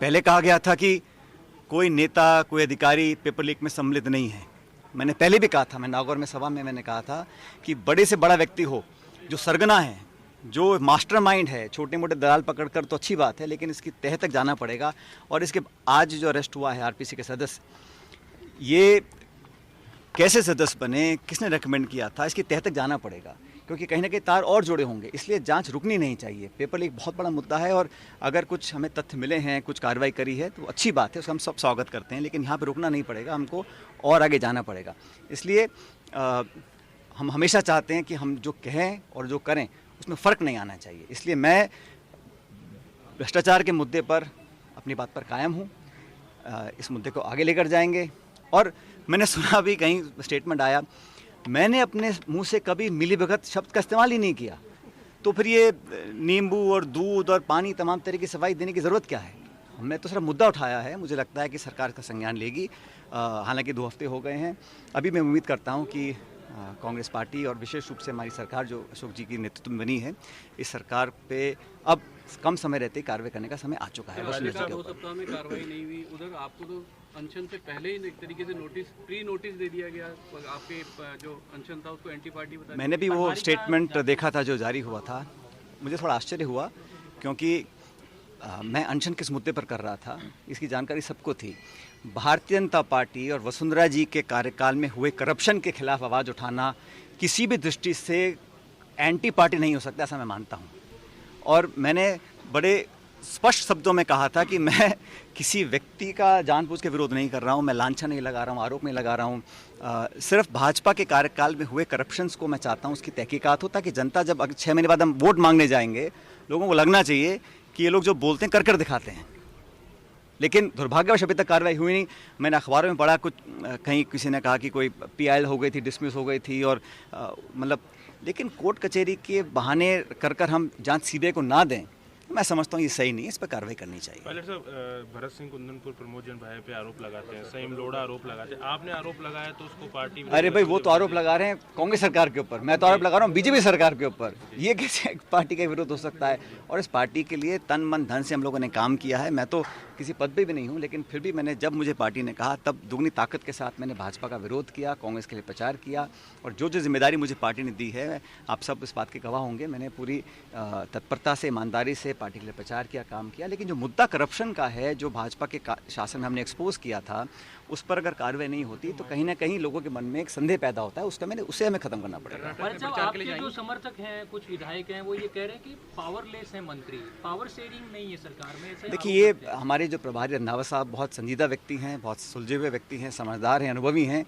पहले कहा गया था कि कोई नेता कोई अधिकारी पेपर लीक में सम्मिलित नहीं है। मैंने पहले भी कहा था, मैं नागौर में सभा में मैंने कहा था कि बड़े से बड़ा व्यक्ति हो, जो सरगना है, जो मास्टरमाइंड है, छोटे मोटे दलाल पकड़कर तो अच्छी बात है, लेकिन इसकी तह तक जाना पड़ेगा। और इसके आज जो अरेस्ट हुआ है आरपीसी के सदस्य, ये कैसे सदस्य बने, किसने रेकमेंड किया था, इसकी तह तक जाना पड़ेगा, क्योंकि कहीं ना कहीं तार और जुड़े होंगे। इसलिए जांच रुकनी नहीं चाहिए। पेपर लीक बहुत बड़ा मुद्दा है और अगर कुछ हमें तथ्य मिले हैं, कुछ कार्रवाई करी है तो अच्छी बात है, उसका हम सब स्वागत करते हैं, लेकिन यहाँ पे रुकना नहीं पड़ेगा, हमको और आगे जाना पड़ेगा। इसलिए हम हमेशा चाहते हैं कि हम जो कहें और जो करें उसमें फ़र्क नहीं आना चाहिए। इसलिए मैं भ्रष्टाचार के मुद्दे पर अपनी बात पर कायम हूँ। इस मुद्दे को आगे लेकर जाएंगे। और मैंने सुना भी कहीं स्टेटमेंट आया, मैंने अपने मुंह से कभी मिलीभगत शब्द का इस्तेमाल ही नहीं किया, तो फिर ये नींबू और दूध और पानी तमाम तरह की सफाई देने की ज़रूरत क्या है। हमने तो सिर्फ मुद्दा उठाया है। मुझे लगता है कि सरकार इसका संज्ञान लेगी। हालांकि 2 हफ्ते हो गए हैं। अभी मैं उम्मीद करता हूं कि कांग्रेस पार्टी और विशेष रूप से हमारी सरकार जो अशोक जी की नेतृत्व में बनी है, इस सरकार पे अब कम समय रहते ही कार्रवाई करने का समय आ चुका है। 2 सप्ताह में कार्रवाई नहीं हुई, उधर आपको तो अनशन से पहले ही एक तरीके से प्री नोटिस दे दिया गया। आपके जो अनशन था उसको एंटी पार्टी बता। मैंने भी वो स्टेटमेंट देखा था जो जारी हुआ था। मुझे थोड़ा आश्चर्य हुआ, क्योंकि मैं अनशन किस मुद्दे पर कर रहा था इसकी जानकारी सबको थी। भारतीय जनता पार्टी और वसुंधरा जी के कार्यकाल में हुए करप्शन के खिलाफ आवाज़ उठाना किसी भी दृष्टि से एंटी पार्टी नहीं हो सकता, ऐसा मैं मानता हूँ। और मैंने बड़े स्पष्ट शब्दों में कहा था कि मैं किसी व्यक्ति का जानबूझ के विरोध नहीं कर रहा हूँ, मैं लांछन नहीं लगा रहा हूँ, आरोप नहीं लगा रहा हूँ। सिर्फ भाजपा के कार्यकाल में हुए करप्शंस को मैं चाहता हूँ उसकी तहकीकात हो, ताकि जनता जब 6 महीने बाद हम वोट मांगने जाएंगे, लोगों को लगना चाहिए कि ये लोग जो बोलते हैं कर कर दिखाते हैं। लेकिन दुर्भाग्यवश अभी तक कार्रवाई हुई नहीं। मैंने अखबारों में पढ़ा, कुछ कहीं किसी ने कहा कि कोई PIL हो गई थी, डिसमिस हो गई थी, और मतलब लेकिन कोर्ट कचहरी के बहाने कर कर हम जांच सीबीआई को ना दें, मैं समझता हूँ ये सही नहीं है। इस पर कार्रवाई करनी चाहिए। पायलट साहब, भरत सिंह कुंदनपुर प्रमोद जन भाई पे आरोप लगाते हैं, सईम लोढ़ा आरोप लगाते हैं, आपने आरोप लगाया तो उसको पार्टी। अरे भाई, वो तो आरोप लगा रहे हैं कांग्रेस सरकार के ऊपर, मैं तो आरोप लगा रहा हूँ बीजेपी सरकार के ऊपर। ये कैसे पार्टी का विरोध हो सकता है? और इस पार्टी के लिए तन मन धन से हम लोगों ने काम किया है। मैं तो किसी पद पे भी नहीं हूँ, लेकिन फिर भी मैंने, जब मुझे पार्टी ने कहा, तब दुगनी ताकत के साथ मैंने भाजपा का विरोध किया, कांग्रेस के लिए प्रचार किया। और जो जो जिम्मेदारी मुझे पार्टी ने दी है, आप सब इस बात के गवाह होंगे, मैंने पूरी तत्परता से, ईमानदारी से पार्टी के लिए प्रचार किया, काम किया। लेकिन जो मुद्दा करप्शन का है, जो भाजपा के शासन में हमने एक्सपोज किया था, उस पर अगर कार्रवाई नहीं होती तो कहीं ना कहीं लोगों के मन में एक संदेह पैदा होता है। उसे हमें खत्म करना पड़ेगा। आपके जो समर्थक हैं, कुछ विधायक हैं, वो ये कह रहे हैं कि पावरलेस है मंत्री, पावर शेयरिंग नहीं है सरकार में। देखिए, ये हमारे जो प्रभारी रंधावा साहब बहुत संजीदा व्यक्ति हैं, बहुत सुलझे हुए व्यक्ति हैं, समझदार हैं, अनुभवी हैं।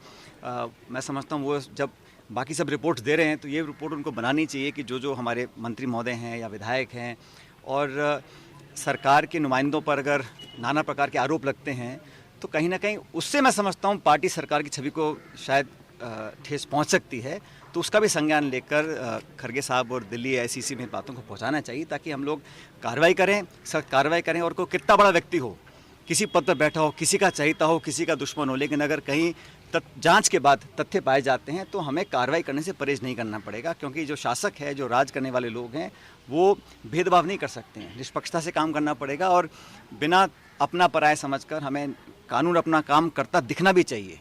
मैं समझता हूँ वो जब बाकी सब रिपोर्ट्स दे रहे हैं तो ये रिपोर्ट उनको बनानी चाहिए कि जो जो हमारे मंत्री महोदय हैं या विधायक हैं और सरकार के नुमाइंदों पर अगर नाना प्रकार के आरोप लगते हैं, तो कहीं ना कहीं उससे मैं समझता हूँ पार्टी सरकार की छवि को शायद ठेस पहुँच सकती है। तो उसका भी संज्ञान लेकर खरगे साहब और दिल्ली ICC में बातों को पहुँचाना चाहिए, ताकि हम लोग कार्रवाई करें, सख्त कार्रवाई करें। और कोई कितना बड़ा व्यक्ति हो, किसी पद पर बैठा हो, किसी का चाहता हो, किसी का दुश्मन हो, लेकिन अगर कहीं जांच के बाद तथ्य पाए जाते हैं तो हमें कार्रवाई करने से परहेज नहीं करना पड़ेगा। क्योंकि जो शासक है, जो राज करने वाले लोग हैं, वो भेदभाव नहीं कर सकते हैं। निष्पक्षता से काम करना पड़ेगा और बिना अपना पराया समझकर हमें कानून अपना काम करता दिखना भी चाहिए।